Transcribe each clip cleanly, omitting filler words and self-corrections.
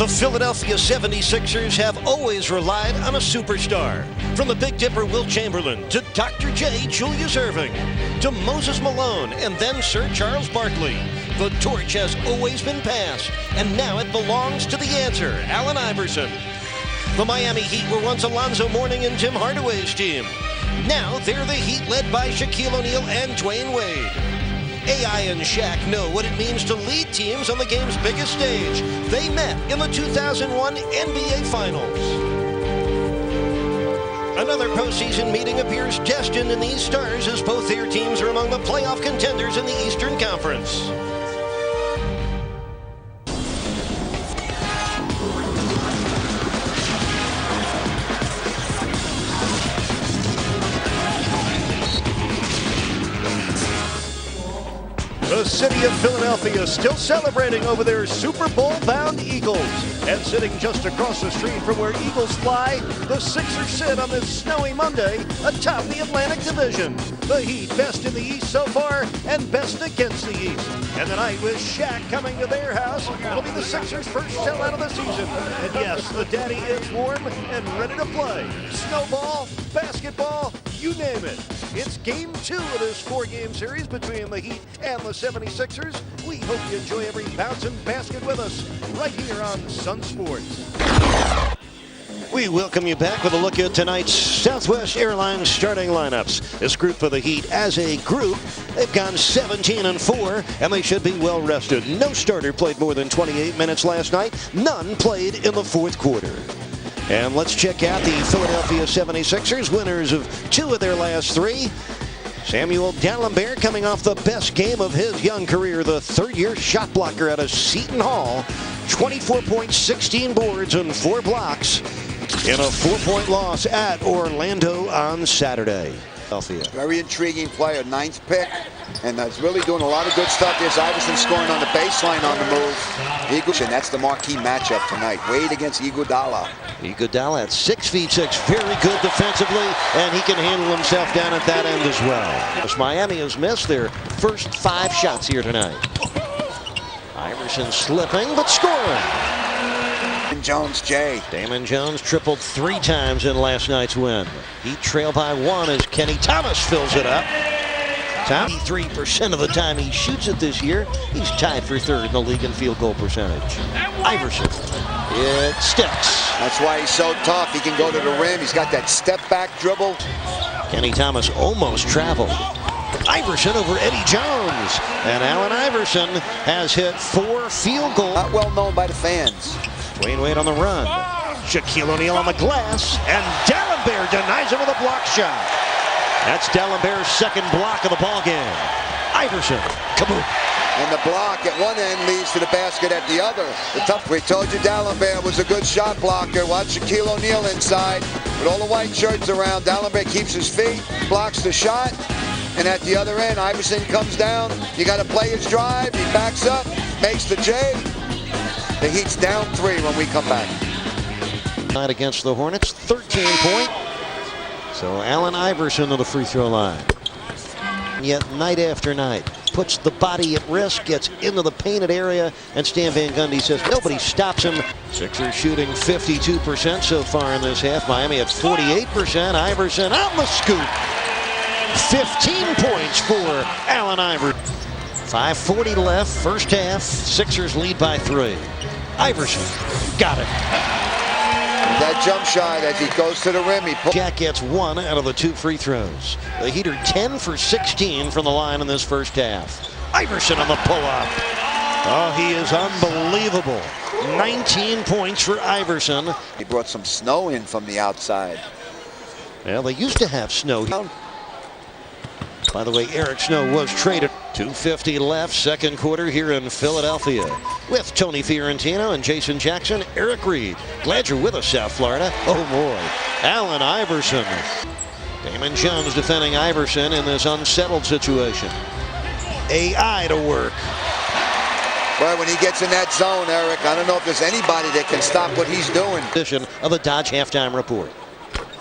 The Philadelphia 76ers have always relied on a superstar. From the Big Dipper Wilt Chamberlain to Dr. J. Julius Erving to Moses Malone and then Sir Charles Barkley, the torch has always been passed, and now it belongs to the answer, Allen Iverson. The Miami Heat were once Alonzo Mourning and Tim Hardaway's team. Now they're the Heat led by Shaquille O'Neal and Dwayne Wade. AI and Shaq know what it means to lead teams on the game's biggest stage. They met in the 2001 NBA Finals. Another postseason meeting appears destined in these stars as both their teams are among the playoff contenders in the Eastern Conference. The city of Philadelphia still celebrating over their Super Bowl-bound Eagles. And sitting just across the street from where Eagles fly, the Sixers sit on this snowy Monday atop the Atlantic Division. The Heat best in the East so far and best against the East. And tonight with Shaq coming to their house, it'll be the Sixers' first sellout of the season. And yes, the daddy is warm and ready to play. Snowball, basketball, you name it. It's game 2 of this 4-game series between the Heat and the 76ers. We hope you enjoy every bounce and basket with us right here on Sun Sports. We welcome you back with a look at tonight's Southwest Airlines starting lineups. This group for the Heat, as a group, they've gone 17-4, and they should be well rested. No starter played more than 28 minutes last night. None played in the fourth quarter. And let's check out the Philadelphia 76ers, winners of 2 of their last 3. Samuel D'Alembert coming off the best game of his young career, the third-year shot blocker out of Seton Hall. 24 points, 16 boards, and 4 blocks in a 4-point loss at Orlando on Saturday. Very intriguing player, 9th pick, and is really doing a lot of good stuff. There's Iverson scoring on the baseline on the move. Eagles, and that's the marquee matchup tonight. Wade against Iguodala. Iguodala at 6'6", very good defensively, and he can handle himself down at that end as well. As Miami has missed their first 5 shots here tonight. Iverson slipping, but scoring. Jones, Jay. Damon Jones tripled 3 times in last night's win. He trailed by 1 as Kenny Thomas fills it up. 93% of the time he shoots it this year. He's tied for 3rd in the league in field goal percentage. Iverson. It sticks. That's why he's so tough. He can go to the rim. He's got that step back dribble. Kenny Thomas almost traveled. Iverson over Eddie Jones. And Allen Iverson has hit 4 field goals. Not well known by the fans. Dwayne Wade on the run. Shaquille O'Neal on the glass. And D'Alembert denies him with a block shot. That's D'Alembert's 2nd block of the ball game. Iverson, kaboom. And the block at one end leads to the basket at the other. We told you D'Alembert was a good shot blocker. Watch Shaquille O'Neal inside with all the white shirts around. D'Alembert keeps his feet, blocks the shot. And at the other end, Iverson comes down. You got to play his drive. He backs up, makes the J. The Heat's down 3 when we come back. Night against the Hornets, 13-point. So Allen Iverson to the free throw line. Yet night after night, puts the body at risk, gets into the painted area, and Stan Van Gundy says nobody stops him. Sixers shooting 52% so far in this half. Miami at 48%. Iverson on the scoop. 15 points for Allen Iverson. 5:40 left, first half. Sixers lead by 3. Iverson got it. That jump shot as he goes to the rim. Jack gets 1 out of the 2 free throws. The Heat are 10 for 16 from the line in this first half. Iverson on the pull-up. Oh, he is unbelievable. 19 points for Iverson. He brought some snow in from the outside. Well, they used to have snow. By the way, Eric Snow was traded. 2:50 left, second quarter here in Philadelphia. With Tony Fiorentino and Jason Jackson, Eric Reed. Glad you're with us, South Florida. Oh boy, Allen Iverson. Damon Jones defending Iverson in this unsettled situation. AI to work. Well, when he gets in that zone, Eric, I don't know if there's anybody that can stop what he's doing. Edition of the Dodge Halftime Report.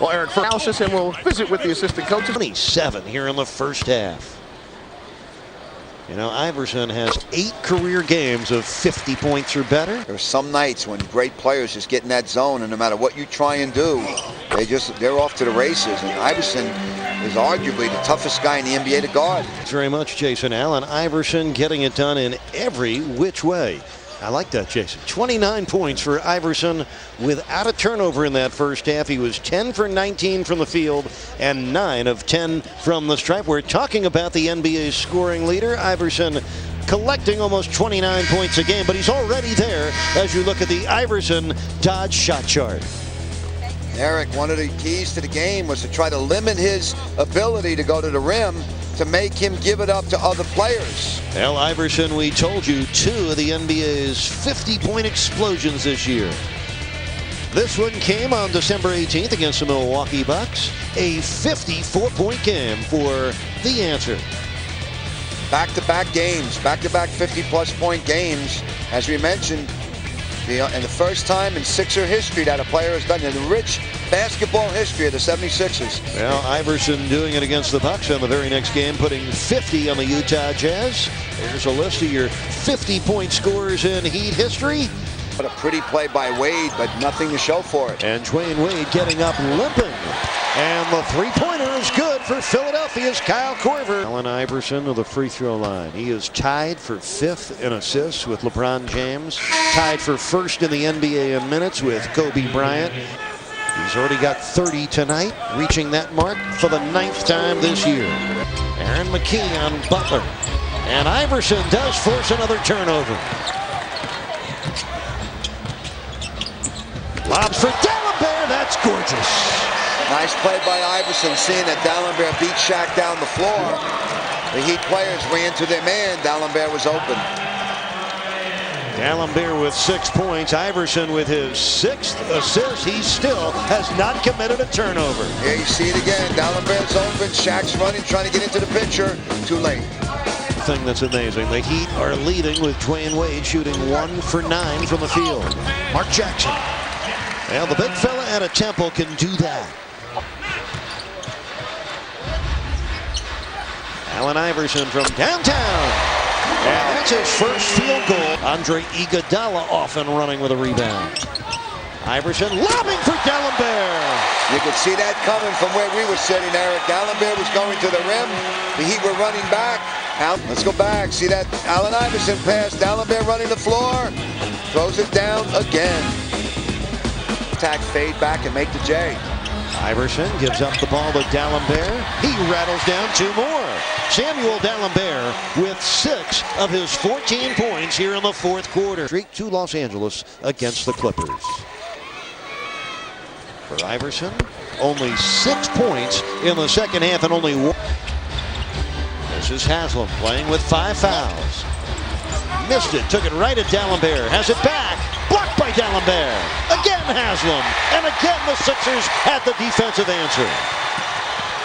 Well, Eric, for analysis, and we'll visit with the assistant coaches. 27 here in the first half. You know, Iverson has 8 career games of 50 points or better. There are some nights when great players just get in that zone, and no matter what you try and do, they're off to the races. And Iverson is arguably the toughest guy in the NBA to guard. Thanks very much, Jason. Allen Iverson getting it done in every which way. I like that, Jason. 29 points for Iverson without a turnover in that first half. He was 10 for 19 from the field and 9 of 10 from the stripe. We're talking about the NBA's scoring leader, Iverson, collecting almost 29 points a game, but he's already there as you look at the Iverson Dodge shot chart. Eric, one of the keys to the game was to try to limit his ability to go to the rim, to make him give it up to other players. Al Iverson, we told you, 2 of the NBA's 50-point explosions this year. This one came on December 18th against the Milwaukee Bucks. A 54-point game for the answer. Back-to-back games, back-to-back 50-plus point games. As we mentioned, and the first time in Sixer history that a player has done in the rich basketball history of the 76ers. Well, Iverson doing it against the Bucks on the very next game, putting 50 on the Utah Jazz. Here's a list of your 50-point scorers in Heat history. What a pretty play by Wade, but nothing to show for it. And Dwayne Wade getting up limping. And the three-pointer is good for Philadelphia's Kyle Korver. Allen Iverson to the free throw line. He is tied for 5th in assists with LeBron James. Tied for 1st in the NBA in minutes with Kobe Bryant. He's already got 30 tonight, reaching that mark for the 9th time this year. Aaron McKee on Butler. And Iverson does force another turnover. Lobs for D'Alembert. That's gorgeous. Nice play by Iverson, seeing that D'Alembert beat Shaq down the floor. The Heat players ran to their man. D'Alembert was open. D'Alembert with 6 points. Iverson with his 6th assist. He still has not committed a turnover. Here you see it again. D'Alembert's open. Shaq's running, trying to get into the picture. Too late. Thing that's amazing. The Heat are leading with Dwayne Wade shooting 1 for 9 from the field. Mark Jackson. Well, the big fella at a Temple can do that. Allen Iverson from downtown. And that's his first field goal. Andre Iguodala off and running with a rebound. Iverson lobbing for D'Alembert. You could see that coming from where we were sitting, Eric. D'Alembert was going to the rim. The Heat were running back. Now, let's go back. See that Allen Iverson pass. D'Alembert running the floor. Throws it down again. Attack, fade back, and make the J. Iverson gives up the ball to D'Alembert. He rattles down 2 more. Samuel D'Alembert with 6 of his 14 points here in the 4th quarter. Streak to Los Angeles against the Clippers. For Iverson, only 6 points in the second half and only 1. This is Haslam playing with 5 fouls. Missed it, took it right at D'Alembert. Has it back. Blocked by D'Alembert. Again Haslam. And again the Sixers had the defensive answer.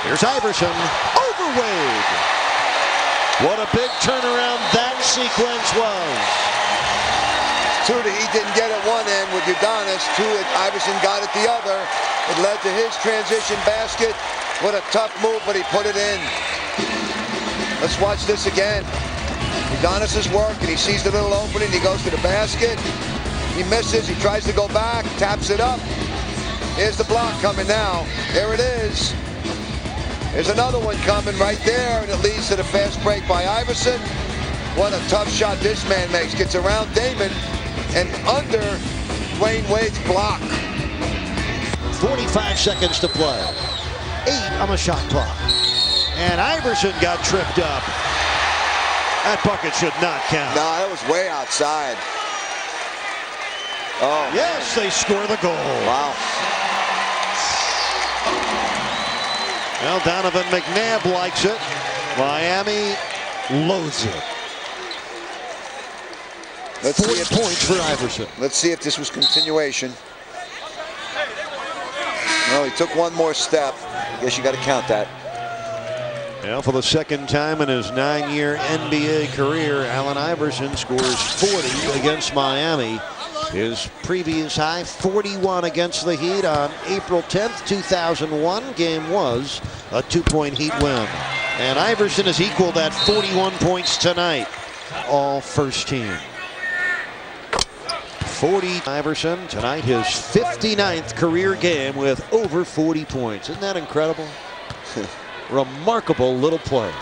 Here's Iverson over Wade. What a big turnaround that sequence was. 2 that he didn't get at one end with Udonis. 2 that Iverson got at the other. It led to his transition basket. What a tough move, but he put it in. Let's watch this again. Udonis is working. He sees the little opening. He goes to the basket. He misses. He tries to go back. Taps it up. Here's the block coming now. There it is. There's another one coming right there, and it leads to the fast break by Iverson. What a tough shot this man makes. Gets around Damon and under Dwayne Wade's block. 45 seconds to play. 8 on the shot clock. And Iverson got tripped up. That bucket should not count. No, that was way outside. Oh. Yes, they score the goal. Wow. Well, Donovan McNabb likes it. Miami loathes it. 4 points for Iverson. Let's see if this was continuation. No, he took one more step. I guess you got to count that. Now, for the second time in his 9-year NBA career, Allen Iverson scores 40 against Miami. His previous high, 41 against the Heat on April 10th, 2001. Game was a 2-point Heat win. And Iverson has equaled that 41 points tonight. All first team. 40 Iverson tonight, his 59th career game with over 40 points. Isn't that incredible? Remarkable little play.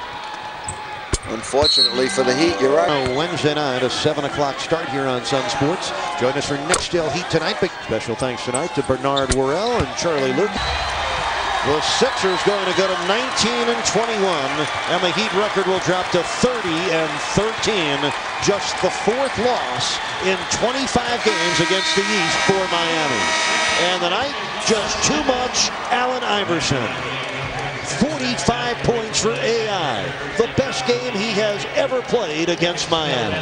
Unfortunately for the Heat, you're right. Wednesday night, a 7 o'clock start here on Sun Sports. Join us for Nixdale Heat tonight. Big special thanks tonight to Bernard Worrell and Charlie Luke. The Sixers going to go to 19-21, and the Heat record will drop to 30-13. Just the fourth loss in 25 games against the East for Miami. And tonight, just too much Allen Iverson. 45 points for AI. The best game he has ever played against Miami.